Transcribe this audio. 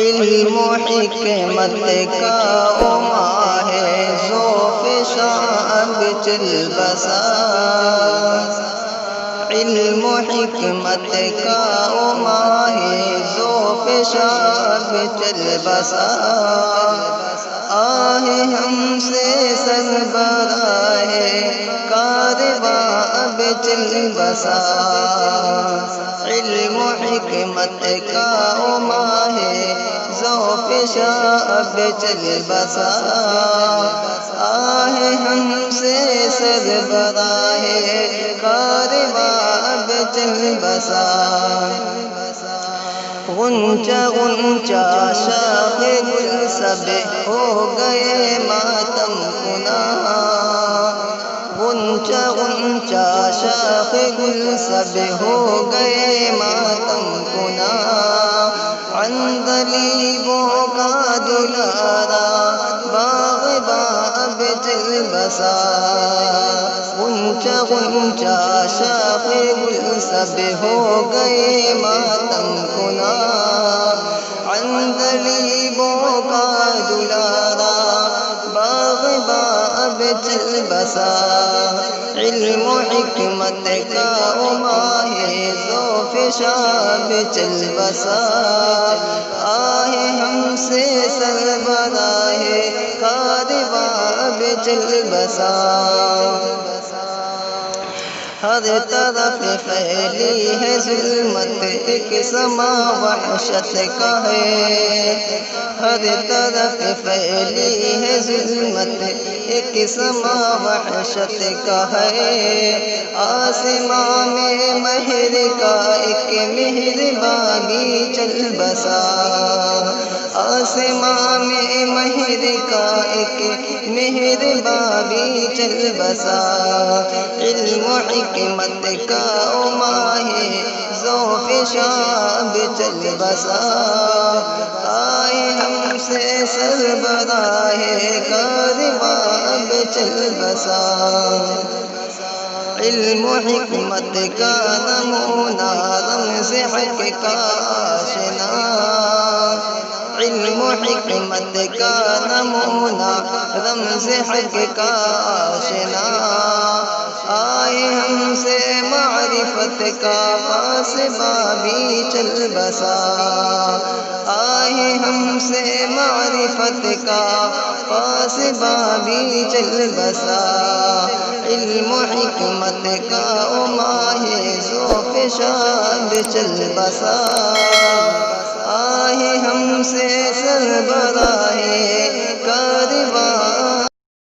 علم و حکمت کا او ماہ ذوفشاں اب چل بسا، علم و حکمت کا او ماہ ذوفشاں اب چل بسا، آہ ہم سے سربراہ کارواں اب چل بسا، علم و حکمت کا او ماہ ذوفشاں اب چل بسا، آہ ہم سے سربراہ کارواں اب چل بسا، غنچہ غنچہ شاخ گل سب ہو گئے ماتم کنا، غنچہ غنچہ شاخ گل سب ہو گئے ماتم کنا، عندلیبوں کا دلارا باغباں اب چل بسا، غنچہ غنچہ شاخ گل سب ہو گئے ماتم کنا، عندلیبوں کا دلارا باغباں اب چل بسا، علم و حکمت کا او ماہ ذوفشاں اب چل بسا، آہ ہم سے سربراہ کارواں اب چل بسا، ہر طرف پھیلی ہے ظلمت ایک سما وحشت کا ہے، ہر طرف پھیلی ہے ظلمت ایک سما وحشت کا ہے، آسمان میں مہر کا ایک مہرباں بھی چل بسا، آسمان میں مہر کا ایک مہرباں بھی چل بسا، علم و حکمت کا او ماہ ذوفشاں اب چل بسا، آئے ہم سے سربراہ کارواں اب چل بسا، علم و حکمت کا نمونہ رمز حق کا آشنا، علم و حکمت کا نمونہ رمز حق کا آشنا، آئے ہم سے معرفت کا پاسباں بھی چل بسا، آئے ہم سے معرفت کا پاسباں بھی چل بسا، علم و حکمت کا او ماہ ذوفشاں اب چل بسا، آہ ہم سے سربراہ